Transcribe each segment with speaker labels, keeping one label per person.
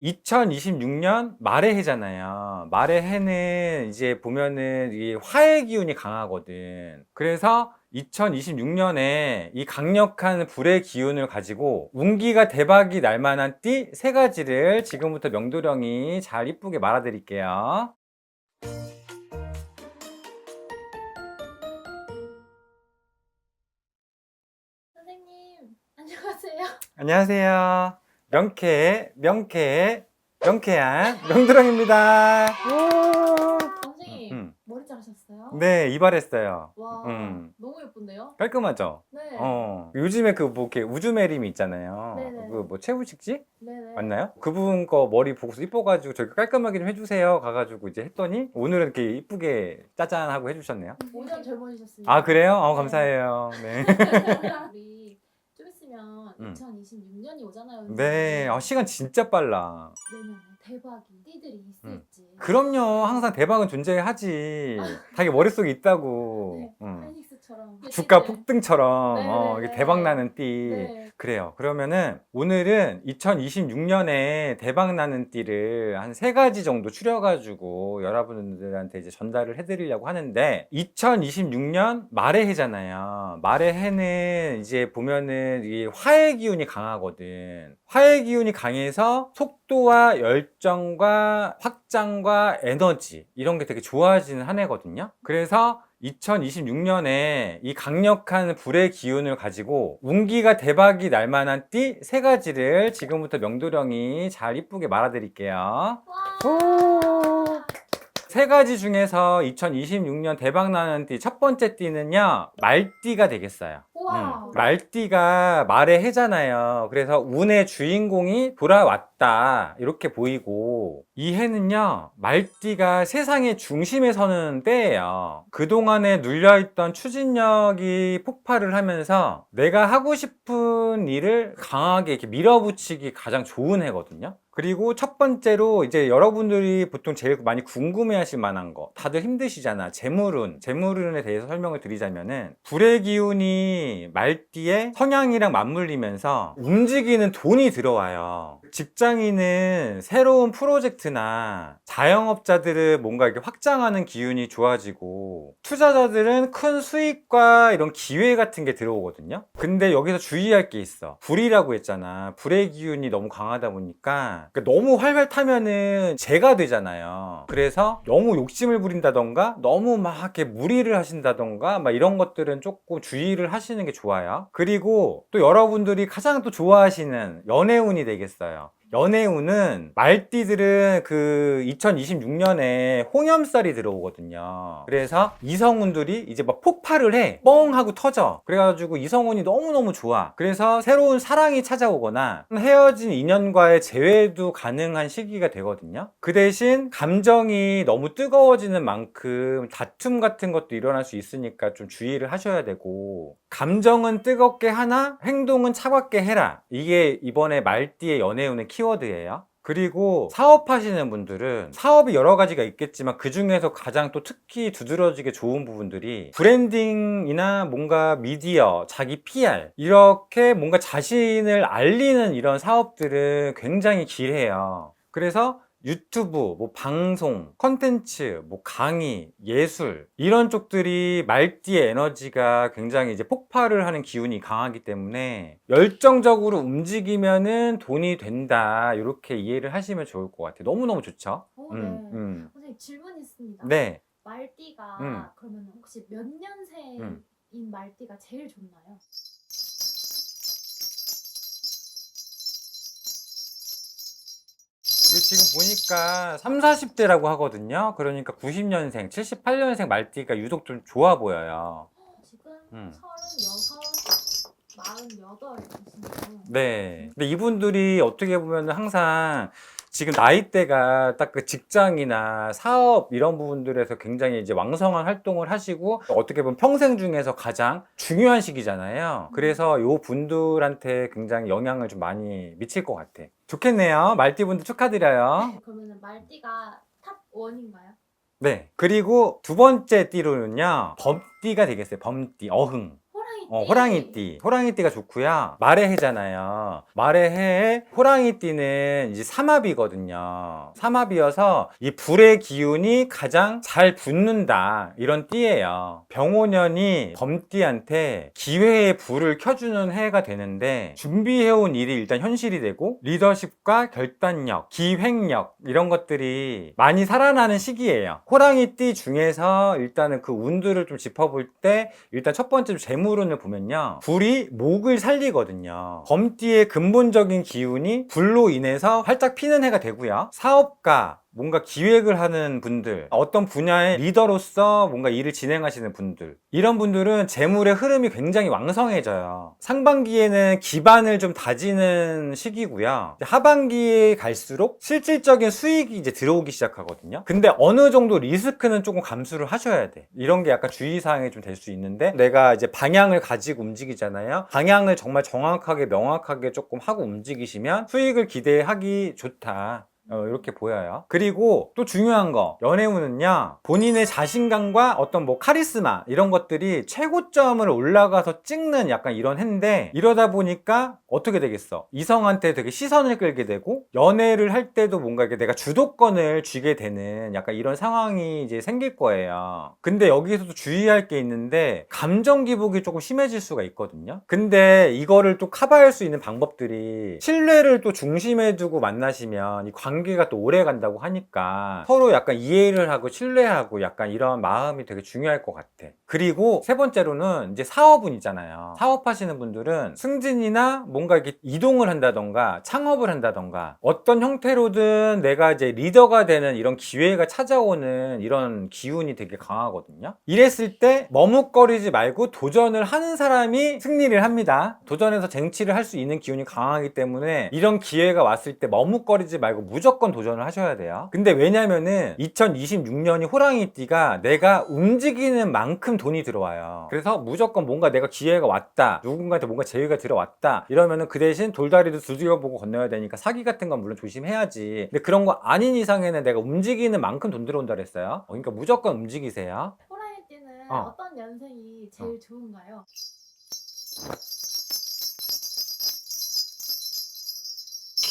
Speaker 1: 2026년 말의 해잖아요. 말의 해는 이제 보면은 이 화의 기운이 강하거든. 그래서 2026년에 이 강력한 불의 기운을 가지고 운기가 대박이 날 만한 띠 세 가지를 지금부터 명도령이 잘 이쁘게 말아드릴게요.
Speaker 2: 선생님, 안녕하세요.
Speaker 1: 안녕하세요. 명쾌한 명도령입니다. 우!
Speaker 2: 선생님, 머리 자르셨어요?
Speaker 1: 네, 이발했어요.
Speaker 2: 와,
Speaker 1: 음.
Speaker 2: 너무 예쁜데요?
Speaker 1: 깔끔하죠?
Speaker 2: 네.
Speaker 1: 요즘에 그 뭐 이렇게 우주매림 있잖아요.
Speaker 2: 네네.
Speaker 1: 그 뭐 최우식 씨?
Speaker 2: 네네.
Speaker 1: 맞나요? 그분 거 머리 보고서 이뻐가지고 저희 깔끔하게 좀 해주세요. 가가지고 이제 했더니 오늘은 이렇게 이쁘게 짜잔 하고 해주셨네요.
Speaker 2: 5년 젊어지셨습니다.
Speaker 1: 아, 그래요?
Speaker 2: 네.
Speaker 1: 감사해요. 네.
Speaker 2: 우리 좀 있으면
Speaker 1: 음.
Speaker 2: 2026년이 오잖아요.
Speaker 1: 네. 시간 진짜 빨라.
Speaker 2: 내년에 대박이 띠들이 있을지.
Speaker 1: 그럼요. 항상 대박은 존재하지. 자기 머릿속에 있다고.
Speaker 2: 네, 파이닉스처럼.
Speaker 1: 주가 폭등처럼
Speaker 2: 네네네.
Speaker 1: 이게 대박 나는 띠.
Speaker 2: 네.
Speaker 1: 그래요. 그러면은 오늘은 2026년에 대박 나는 띠를 한 세 가지 정도 추려가지고 여러분들한테 이제 전달을 해드리려고 하는데 2026년 말의 해잖아요. 말의 해는 이제 보면은 이 화의 기운이 강하거든. 화의 기운이 강해서 속도와 열정과 확장과 에너지 이런 게 되게 좋아지는 한 해거든요. 그래서 2026년에 이 강력한 불의 기운을 가지고 운기가 대박이 날 만한 띠 세 가지를 지금부터 명도령이 잘 이쁘게 말아드릴게요.
Speaker 2: 와.
Speaker 1: 세 가지 중에서 2026년 대박 나는 띠 첫 번째 띠는요, 말띠가 되겠어요.
Speaker 2: 우와.
Speaker 1: 말띠가 말의 해잖아요. 그래서 운의 주인공이 돌아왔다 이렇게 보이고, 이 해는요 말띠가 세상의 중심에 서는 때예요. 그동안에 눌려있던 추진력이 폭발을 하면서 내가 하고 싶은 일을 강하게 이렇게 밀어붙이기 가장 좋은 해거든요. 그리고 첫 번째로 이제 여러분들이 보통 제일 많이 궁금해 하실 만한 거, 다들 힘드시잖아. 재물운에 대해서 설명을 드리자면은 불의 기운이 말띠의 성향이랑 맞물리면서 움직이는 돈이 들어와요. 직장인은 새로운 프로젝트나 자영업자들은 뭔가 이렇게 확장하는 기운이 좋아지고, 투자자들은 큰 수익과 이런 기회 같은 게 들어오거든요. 근데 여기서 주의할 게 있어. 불이라고 했잖아. 불의 기운이 너무 강하다 보니까 너무 활활 타면은 재가 되잖아요. 그래서 너무 욕심을 부린다던가 너무 막 이렇게 무리를 하신다던가 막 이런 것들은 조금 주의를 하시는 게 좋아요. 그리고 또 여러분들이 가장 또 좋아하시는 연애운이 되겠어요. 연애운은 말띠들은 그 2026년에 홍염살이 들어오거든요. 그래서 이성운들이 이제 막 폭발을 해. 뻥 하고 터져. 그래가지고 이성운이 너무너무 좋아. 그래서 새로운 사랑이 찾아오거나 헤어진 인연과의 재회도 가능한 시기가 되거든요. 그 대신 감정이 너무 뜨거워지는 만큼 다툼 같은 것도 일어날 수 있으니까 좀 주의를 하셔야 되고, 감정은 뜨겁게 하나 행동은 차갑게 해라. 이게 이번에 말띠의 연애운의 키워드예요. 그리고 사업하시는 분들은 사업이 여러 가지가 있겠지만 그 중에서 가장 또 특히 두드러지게 좋은 부분들이 브랜딩이나 뭔가 미디어, 자기 PR 이렇게 뭔가 자신을 알리는 이런 사업들은 굉장히 길해요. 그래서 유튜브, 뭐 방송, 컨텐츠, 뭐 강의, 예술 이런 쪽들이 말띠의 에너지가 굉장히 이제 폭발을 하는 기운이 강하기 때문에 열정적으로 움직이면은 돈이 된다 이렇게 이해를 하시면 좋을 것 같아요. 너무너무 좋죠?
Speaker 2: 네. 선생님, 질문 있습니다.
Speaker 1: 네.
Speaker 2: 말띠가 그러면 혹시 몇 년생인 말띠가 제일 좋나요?
Speaker 1: 이게 지금 보니까 3, 40대라고 하거든요. 그러니까 90년생, 78년생 말띠가 유독 좀 좋아 보여요.
Speaker 2: 지금
Speaker 1: 음.
Speaker 2: 36, 48이시네요.
Speaker 1: 네. 근데 이분들이 어떻게 보면 항상 지금 나이대가 딱 그 직장이나 사업 이런 부분들에서 굉장히 이제 왕성한 활동을 하시고 어떻게 보면 평생 중에서 가장 중요한 시기잖아요. 그래서 요 분들한테 굉장히 영향을 좀 많이 미칠 것 같아. 좋겠네요. 말띠 분들 축하드려요.
Speaker 2: 그러면 말띠가 탑 1인가요?
Speaker 1: 네. 그리고 두 번째 띠로는요, 범띠가 되겠어요. 범띠, 어흥.
Speaker 2: 호랑이
Speaker 1: 호랑이띠가 좋고요. 말의 해잖아요. 말의 해에 호랑이띠는 이제 삼합이거든요. 삼합이어서 이 불의 기운이 가장 잘 붙는다, 이런 띠예요. 병오년이 범띠한테 기회의 불을 켜주는 해가 되는데, 준비해온 일이 일단 현실이 되고 리더십과 결단력, 기획력 이런 것들이 많이 살아나는 시기예요. 호랑이띠 중에서 일단은 그 운들을 좀 짚어볼 때, 일단 첫 번째 재물운을 보면요, 불이 목을 살리거든요. 범띠의 근본적인 기운이 불로 인해서 활짝 피는 해가 되고요. 사업가, 뭔가 기획을 하는 분들, 어떤 분야의 리더로서 뭔가 일을 진행하시는 분들, 이런 분들은 재물의 흐름이 굉장히 왕성해져요. 상반기에는 기반을 좀 다지는 시기고요. 하반기에 갈수록 실질적인 수익이 이제 들어오기 시작하거든요. 근데 어느 정도 리스크는 조금 감수를 하셔야 돼. 이런 게 약간 주의사항이 좀 될 수 있는데, 내가 이제 방향을 가지고 움직이잖아요. 방향을 정말 정확하게 명확하게 조금 하고 움직이시면 수익을 기대하기 좋다, 이렇게 보여요. 그리고 또 중요한 거, 연애운은요, 본인의 자신감과 어떤 뭐 카리스마 이런 것들이 최고점을 올라가서 찍는 약간 이런 해인데, 이러다 보니까 어떻게 되겠어? 이성한테 되게 시선을 끌게 되고, 연애를 할 때도 뭔가 이렇게 내가 주도권을 쥐게 되는 약간 이런 상황이 이제 생길 거예요. 근데 여기서도 주의할 게 있는데, 감정 기복이 조금 심해질 수가 있거든요. 근데 이거를 또 커버할 수 있는 방법들이, 신뢰를 또 중심에 두고 만나시면 이 관계가 또 오래 간다고 하니까 서로 약간 이해를 하고 신뢰하고 약간 이런 마음이 되게 중요할 것 같아. 그리고 세 번째로는 이제 사업운이잖아요. 사업하시는 분들은 승진이나 뭔가 이렇게 이동을 한다던가 창업을 한다던가 어떤 형태로든 내가 이제 리더가 되는 이런 기회가 찾아오는 이런 기운이 되게 강하거든요. 이랬을 때 머뭇거리지 말고 도전을 하는 사람이 승리를 합니다. 도전해서 쟁취를 할 수 있는 기운이 강하기 때문에 이런 기회가 왔을 때 머뭇거리지 말고 무조건 도전을 하셔야 돼요. 근데 왜냐면은 2026년이 호랑이띠가 내가 움직이는 만큼 돈이 들어와요. 그래서 무조건 뭔가 내가 기회가 왔다, 누군가한테 뭔가 제의가 들어왔다 이러면은 그 대신 돌다리도 두드려보고 건너야 되니까 사기 같은 건 물론 조심해야지. 근데 그런 거 아닌 이상에는 내가 움직이는 만큼 돈 들어온다 그랬어요. 그러니까 무조건 움직이세요.
Speaker 2: 호랑이띠는
Speaker 1: 어.
Speaker 2: 어떤 년생이 제일 좋은가요?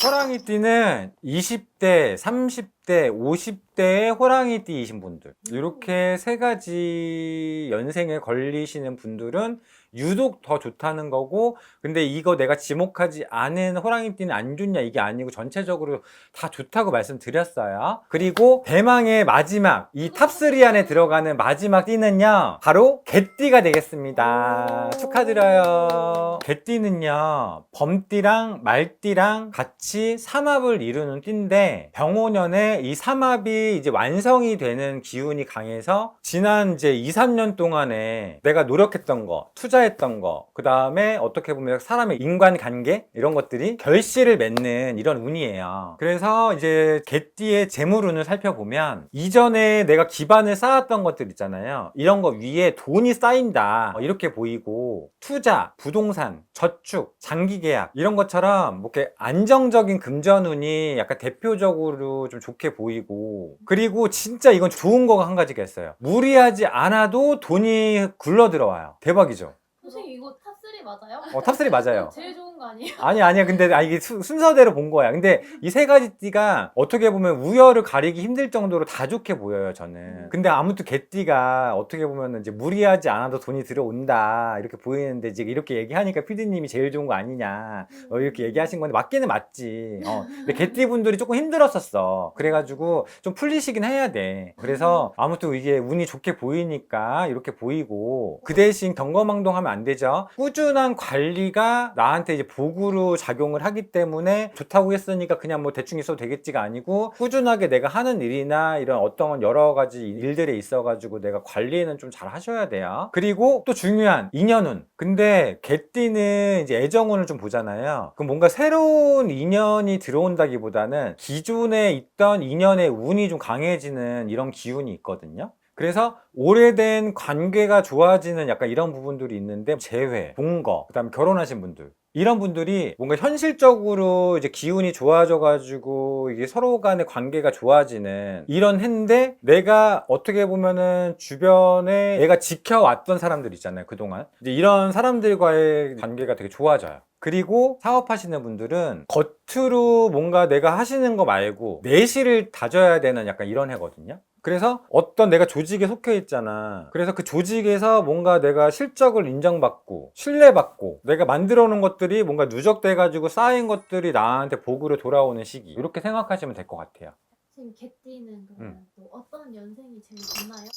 Speaker 1: 호랑이띠는 20대, 30대, 50대의 호랑이띠이신 분들, 이렇게 세 가지 연생에 걸리시는 분들은 유독 더 좋다는 거고, 근데 이거 내가 지목하지 않은 호랑이띠는 안 좋냐 이게 아니고 전체적으로 다 좋다고 말씀드렸어요. 그리고 대망의 마지막, 이 탑3 안에 들어가는 마지막 띠는요, 바로 개띠가 되겠습니다. 축하드려요. 개띠는요, 범띠랑 말띠랑 같이 삼합을 이루는 띠인데, 병오년에 이 삼합이 이제 완성이 되는 기운이 강해서 지난 이제 2, 3년 동안에 내가 노력했던 거, 투자했던 거, 그 다음에 어떻게 보면 사람의 인간관계 이런 것들이 결실을 맺는 이런 운이에요. 그래서 이제 개띠의 재물운을 살펴보면, 이전에 내가 기반을 쌓았던 것들 있잖아요, 이런 거 위에 돈이 쌓인다 이렇게 보이고, 투자, 부동산, 저축, 장기 계약 이런 것처럼 뭐 이렇게 안정적인 금전운이 약간 대표적으로 좀 좋게 보이고, 그리고 진짜 이건 좋은 거가 한 가지가 있어요. 무리하지 않아도 돈이 굴러 들어와요. 대박이죠.
Speaker 2: 선생님 이거 탑3 맞아요?
Speaker 1: 탑3 맞아요.
Speaker 2: 제일 좋은 거 아니에요?
Speaker 1: 아니야. 근데 이게 순서대로 본 거야. 근데 이 세 가지 띠가 어떻게 보면 우열을 가리기 힘들 정도로 다 좋게 보여요, 저는. 근데 아무튼 개띠가 어떻게 보면 이제 무리하지 않아도 돈이 들어온다 이렇게 보이는데, 지금 이렇게 얘기하니까 피디님이 제일 좋은 거 아니냐 이렇게 얘기하신 건데, 맞기는 맞지. 근데 개띠 분들이 조금 힘들었었어. 그래가지고 좀 풀리시긴 해야 돼. 그래서 아무튼 이게 운이 좋게 보이니까 이렇게 보이고, 그 대신 경거망동하면 안 되죠. 꾸준한 관리가 나한테 이제 복으로 작용을 하기 때문에 좋다고 했으니까 그냥 뭐 대충 있어도 되겠지가 아니고, 꾸준하게 내가 하는 일이나 이런 어떤 여러 가지 일들에 있어가지고 내가 관리는 좀 잘 하셔야 돼요. 그리고 또 중요한 인연운. 근데 개띠는 이제 애정운을 좀 보잖아요. 그럼 뭔가 새로운 인연이 들어온다기보다는 기존에 있던 인연의 운이 좀 강해지는 이런 기운이 있거든요. 그래서 오래된 관계가 좋아지는 약간 이런 부분들이 있는데, 재회, 동거, 그 다음에 결혼하신 분들, 이런 분들이 뭔가 현실적으로 이제 기운이 좋아져가지고 이게 서로 간의 관계가 좋아지는 이런 해인데, 내가 어떻게 보면은 주변에 내가 지켜왔던 사람들 있잖아요, 그동안. 이제 이런 사람들과의 관계가 되게 좋아져요. 그리고 사업하시는 분들은 겉으로 뭔가 내가 하시는 거 말고 내실을 다져야 되는 약간 이런 해거든요. 그래서 어떤 내가 조직에 속해 있잖아. 그래서 그 조직에서 뭔가 내가 실적을 인정받고 신뢰받고 내가 만들어 놓은 것들이 뭔가 누적돼 가지고 쌓인 것들이 나한테 복으로 돌아오는 시기, 이렇게 생각하시면 될 것 같아요.
Speaker 2: 지금 개띠는 그러면 또 어떤 연생이 제일 좋나요?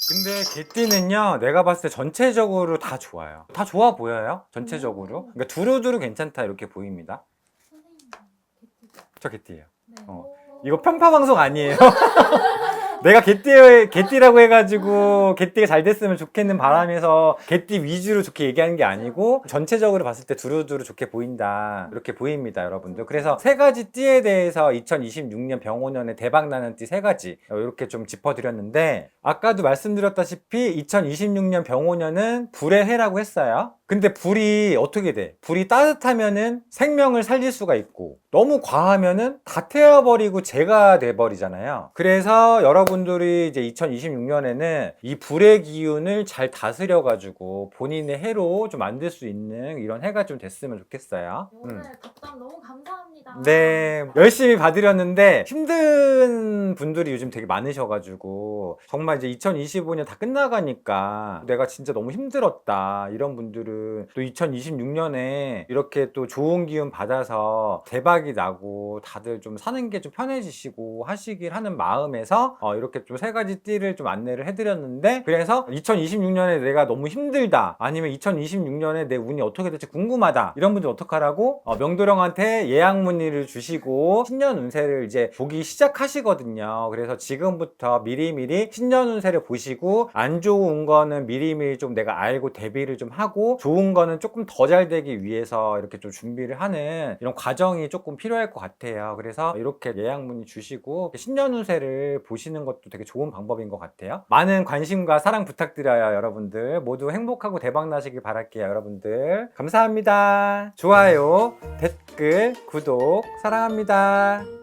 Speaker 1: 근데 개띠는요, 내가 봤을 때 전체적으로 다 좋아요. 다 좋아 보여요, 전체적으로. 그러니까 두루두루 괜찮다 이렇게 보입니다.
Speaker 2: 선생님 개띠죠?
Speaker 1: 저 개띠예요.
Speaker 2: 네.
Speaker 1: 이거 편파 방송 아니에요. 내가 개띠라고 해가지고 개띠가 잘 됐으면 좋겠는 바람에서 개띠 위주로 좋게 얘기하는 게 아니고, 전체적으로 봤을 때 두루두루 좋게 보인다 이렇게 보입니다, 여러분들. 그래서 세 가지 띠에 대해서 2026년 병오년에 대박나는 띠 세 가지 이렇게 좀 짚어드렸는데, 아까도 말씀드렸다시피 2026년 병오년은 불의 해라고 했어요. 근데 불이 어떻게 돼? 불이 따뜻하면은 생명을 살릴 수가 있고, 너무 과하면은 다 태워버리고 재가 돼버리잖아요. 그래서 여러분들이 이제 2026년에는 이 불의 기운을 잘 다스려가지고 본인의 해로 좀 만들 수 있는 이런 해가 좀 됐으면 좋겠어요.
Speaker 2: 오늘 답변 너무 감사합니다.
Speaker 1: 네, 열심히 봐드렸는데 힘든 분들이 요즘 되게 많으셔가지고, 정말 이제 2025년 다 끝나가니까 내가 진짜 너무 힘들었다 이런 분들은 또 2026년에 이렇게 또 좋은 기운 받아서 대박이 나고 다들 좀 사는 게 좀 편해지시고 하시길 하는 마음에서 이렇게 좀 세 가지 띠를 좀 안내를 해드렸는데, 그래서 2026년에 내가 너무 힘들다, 아니면 2026년에 내 운이 어떻게 될지 궁금하다, 이런 분들 어떡하라고 명도령한테 예약 문의를 주시고 신년 운세를 이제 보기 시작하시거든요. 그래서 지금부터 미리미리 신년 운세를 보시고, 안 좋은 거는 미리미리 좀 내가 알고 대비를 좀 하고, 좋은 거는 조금 더 잘 되기 위해서 이렇게 좀 준비를 하는 이런 과정이 조금 필요할 것 같아요. 그래서 이렇게 예약 문의 주시고 신년 운세를 보시는 것도 되게 좋은 방법인 것 같아요. 많은 관심과 사랑 부탁드려요. 여러분들 모두 행복하고 대박 나시길 바랄게요. 여러분들 감사합니다. 좋아요, 댓글, 구독 사랑합니다.